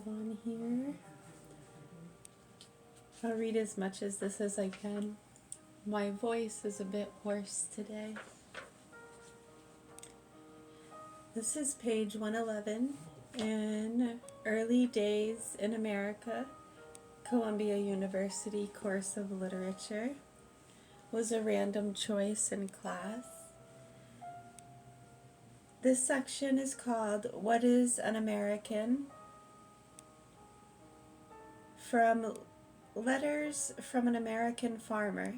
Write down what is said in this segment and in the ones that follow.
on here. I'll read as much as this as I can. My voice is a bit hoarse today. This is page 111 in Early Days in America, Columbia University Course of Literature. Was a random choice in class. This section is called What is an American? From Letters from an American Farmer.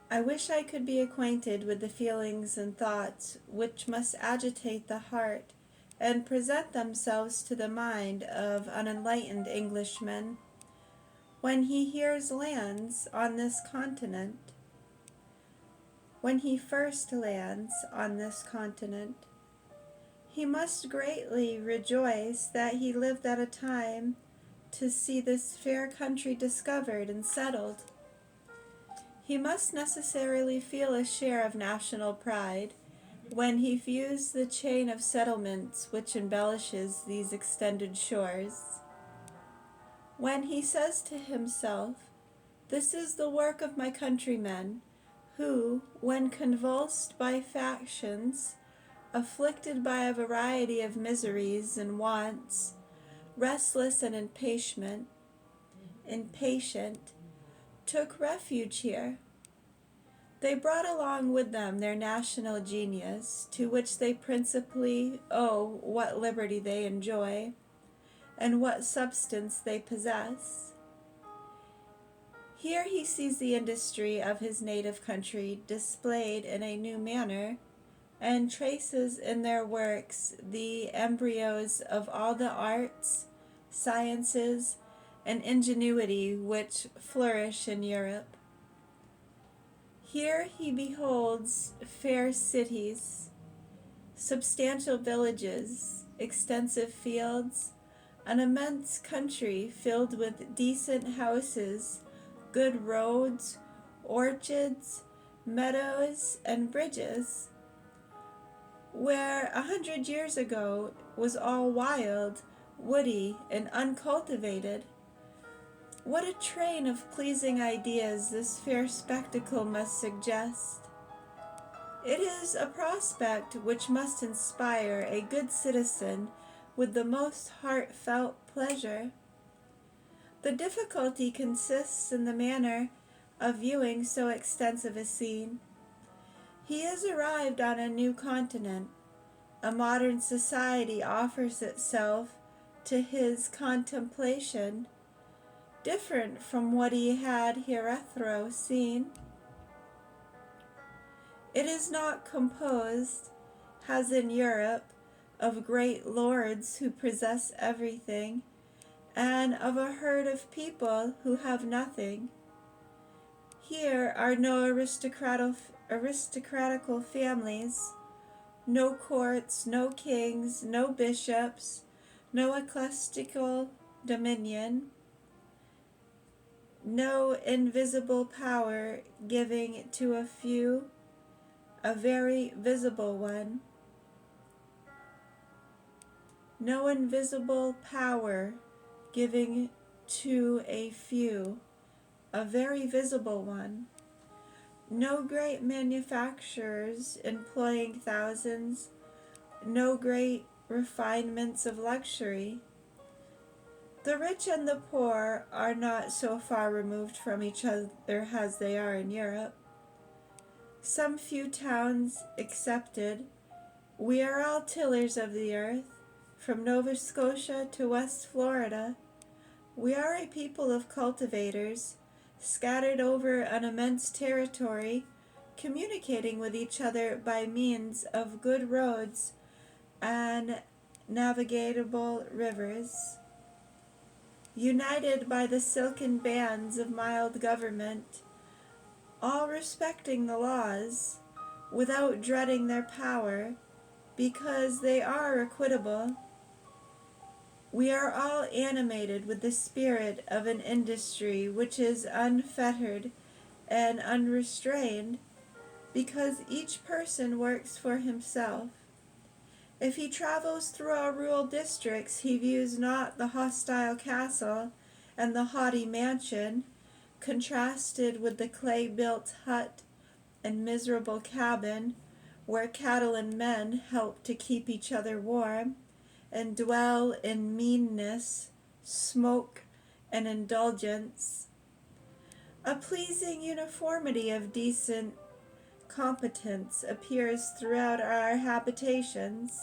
I wish I could be acquainted with the feelings and thoughts which must agitate the heart and present themselves to the mind of an enlightened Englishman when he hears lands on this continent. When he first lands on this continent, he must greatly rejoice that he lived at a time to see this fair country discovered and settled. He must necessarily feel a share of national pride when he views the chain of settlements which embellishes these extended shores. When he says to himself, "This is the work of my countrymen, who, when convulsed by factions, afflicted by a variety of miseries and wants, restless and impatient, took refuge here. They brought along with them their national genius, to which they principally owe what liberty they enjoy, and what substance they possess." Here he sees the industry of his native country displayed in a new manner, and traces in their works the embryos of all the arts, sciences, and ingenuity which flourish in Europe. Here he beholds fair cities, substantial villages, extensive fields, an immense country filled with decent houses, good roads, orchards, meadows, and bridges. Where 100 years ago was all wild, woody, and uncultivated. What a train of pleasing ideas this fair spectacle must suggest! It is a prospect which must inspire a good citizen with the most heartfelt pleasure. The difficulty consists in the manner of viewing so extensive a scene. He has arrived on a new continent. A modern society offers itself to his contemplation, different from what he had hitherto seen. It is not composed, as in Europe, of great lords who possess everything, and of a herd of people who have nothing. Here are no aristocratical families, no courts, no kings, no bishops, no ecclesiastical dominion, no invisible power giving to a few a very visible one. No invisible power giving to a few a very visible one. No great manufacturers employing thousands, no great refinements of luxury. The rich and the poor are not so far removed from each other as they are in Europe. Some few towns excepted, we are all tillers of the earth, from Nova Scotia to West Florida. We are a people of cultivators, scattered over an immense territory, communicating with each other by means of good roads and navigable rivers, united by the silken bands of mild government, all respecting the laws, without dreading their power, because they are equitable. We are all animated with the spirit of an industry which is unfettered and unrestrained, because each person works for himself, If he travels through our rural districts, he views not the hostile castle and the haughty mansion, contrasted with the clay-built hut and miserable cabin, where cattle and men help to keep each other warm, and dwell in meanness, smoke, and indulgence. A pleasing uniformity of decent competence appears throughout our habitations.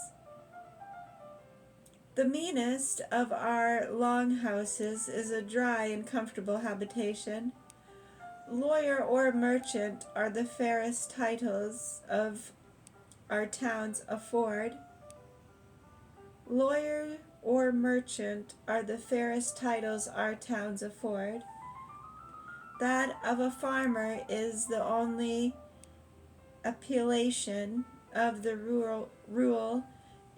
The meanest of our long houses is a dry and comfortable habitation. Lawyer or merchant are the fairest titles of our towns afford. Lawyer or merchant are the fairest titles our towns afford. That of a farmer is the only appellation of the rural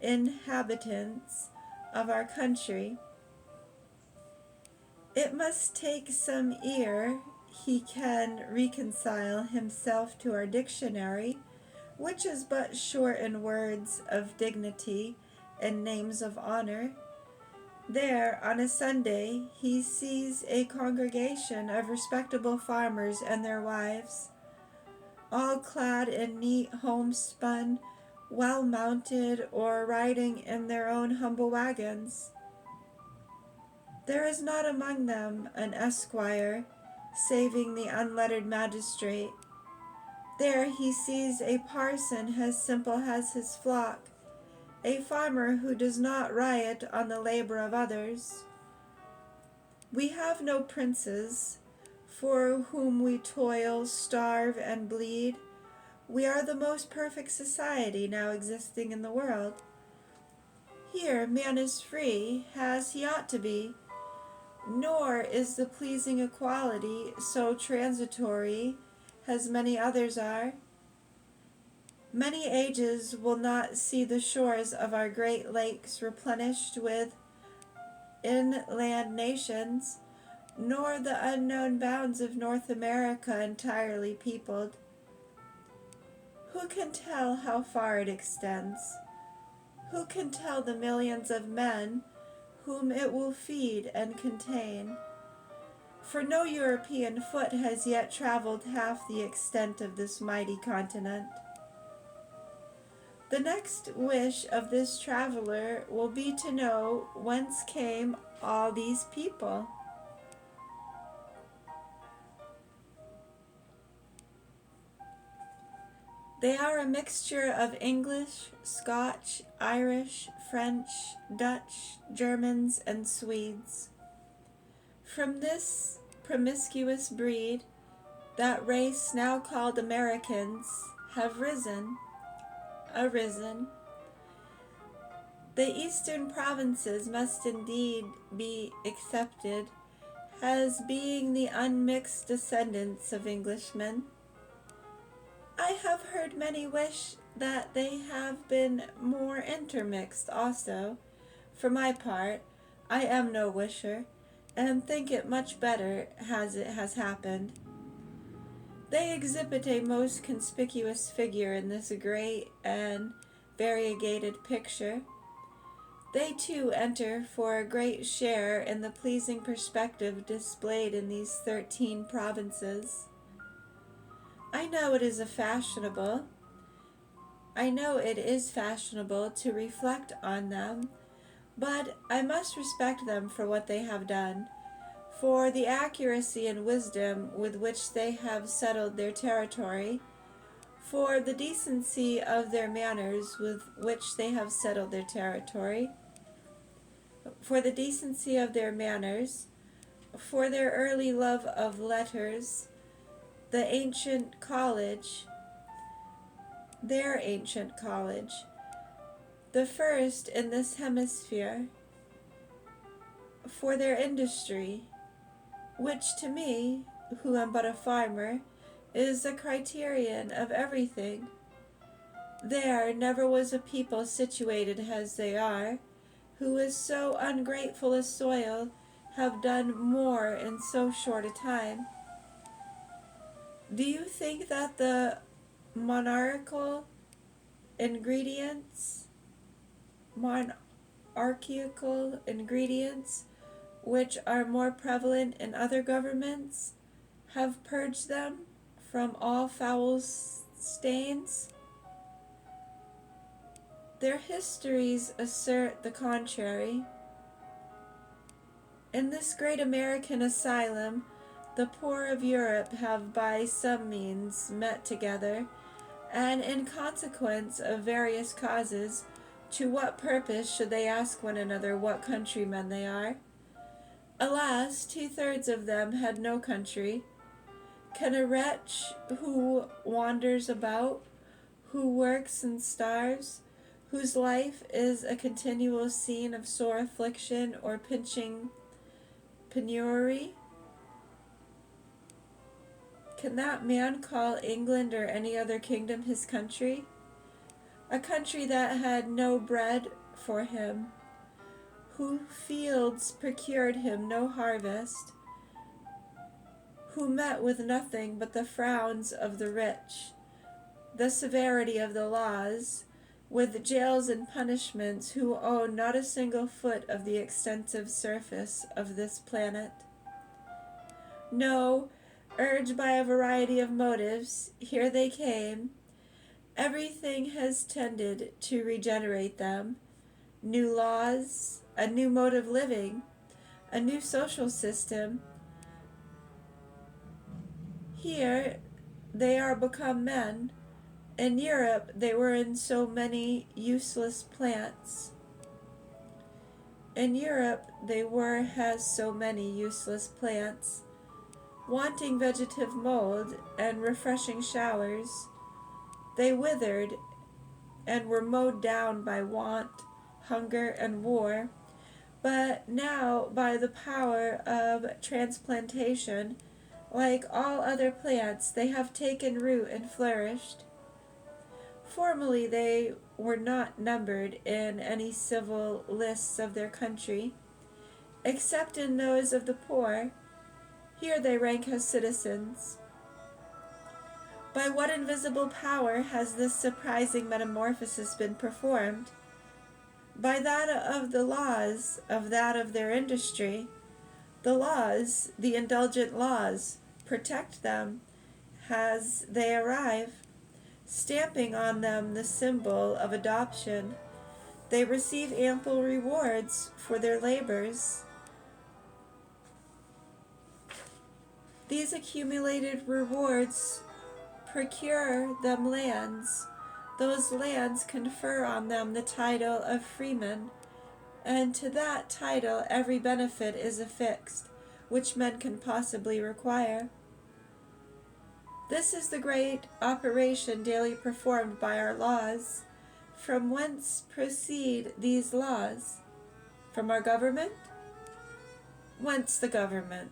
inhabitants of our country. It must take some ere he can reconcile himself to our dictionary, which is but short in words of dignity and names of honor. There, on a Sunday, he sees a congregation of respectable farmers and their wives, all clad in neat homespun, well mounted, or riding in their own humble wagons. There is not among them an esquire, saving the unlettered magistrate. There he sees a parson as simple as his flock, a farmer who does not riot on the labor of others. We have no princes, for whom we toil, starve, and bleed. We are the most perfect society now existing in the world. Here man is free, as he ought to be, nor is the pleasing equality so transitory as many others are. Many ages will not see the shores of our great lakes replenished with inland nations, nor the unknown bounds of North America entirely peopled. Who can tell how far it extends? Who can tell the millions of men whom it will feed and contain? For no European foot has yet traveled half the extent of this mighty continent. The next wish of this traveler will be to know whence came all these people. They are a mixture of English, Scotch, Irish, French, Dutch, Germans, and Swedes. From this promiscuous breed, that race now called Americans have arisen. The eastern provinces must indeed be accepted as being the unmixed descendants of Englishmen. I have heard many wish that they have been more intermixed also. For my part, I am no wisher, and think it much better as it has happened. They exhibit a most conspicuous figure in this great and variegated picture. They too enter for a great share in the pleasing perspective displayed in these 13 provinces. I know it is fashionable to reflect on them, but I must respect them for what they have done, for the accuracy and wisdom with which they have settled their territory, for the decency of their manners with which they have settled their territory, for the decency of their manners, for their early love of letters, their ancient college, the first in this hemisphere, for their industry, which to me, who am but a farmer, is the criterion of everything. There never was a people situated as they are, who with so ungrateful a soil have done more in so short a time. Do you think that the monarchical ingredients monarchical ingredients, which are more prevalent in other governments, have purged them from all foul stains. Their histories assert the contrary. In this great American asylum, the poor of Europe have by some means met together, and in consequence of various causes, to what purpose should they ask one another what countrymen they are? Alas, 2/3 of them had no country. Can a wretch who wanders about, who works and starves, whose life is a continual scene of sore affliction or pinching penury, can that man call England or any other kingdom his country? A country that had no bread for him, whose fields procured him no harvest, who met with nothing but the frowns of the rich, the severity of the laws, with jails and punishments, who own not a single foot of the extensive surface of this planet. No, urged by a variety of motives, here they came. Everything has tended to regenerate them. New laws, a new mode of living, a new social system. Here they are become men. In Europe they were in so many useless plants. In Europe they were as so many useless plants, wanting vegetative mold and refreshing showers. They withered and were mowed down by want, hunger, and war. But now, by the power of transplantation, like all other plants, they have taken root and flourished. Formerly they were not numbered in any civil lists of their country, except in those of the poor. Here they rank as citizens. By what invisible power has this surprising metamorphosis been performed? By that of the laws, of that of their industry. The laws, the indulgent laws, protect them as they arrive, stamping on them the symbol of adoption. They receive ample rewards for their labors. These accumulated rewards procure them lands. Those lands confer on them the title of freemen, and to that title every benefit is affixed which men can possibly require. This is the great operation daily performed by our laws. From whence proceed these laws? From our government? Whence the government?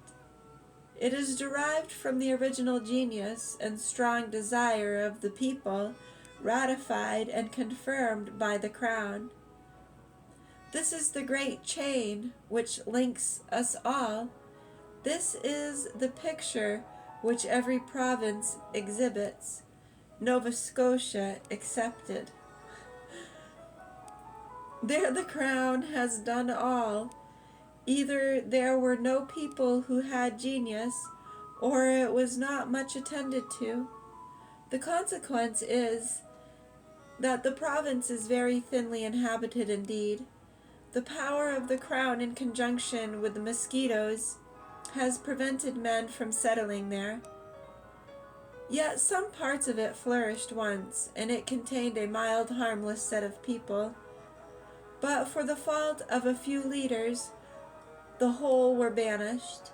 It is derived from the original genius and strong desire of the people, ratified and confirmed by the crown. This is the great chain which links us all. This is the picture which every province exhibits, Nova Scotia excepted. There the crown has done all. Either there were no people who had genius, or it was not much attended to. The consequence is that the province is very thinly inhabited indeed. The power of the crown in conjunction with the mosquitoes has prevented men from settling there. Yet some parts of it flourished once, and it contained a mild, harmless set of people. But for the fault of a few leaders, the whole were banished.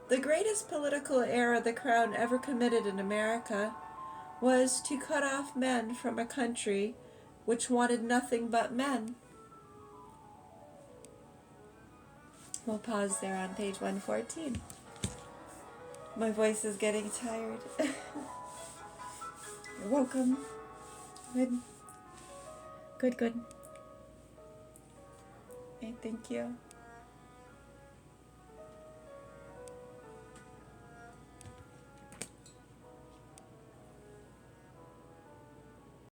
The greatest political error the crown ever committed in America was to cut off men from a country which wanted nothing but men. We'll pause there on page 114. My voice is getting tired. You're welcome. Good. Good. Okay, thank you.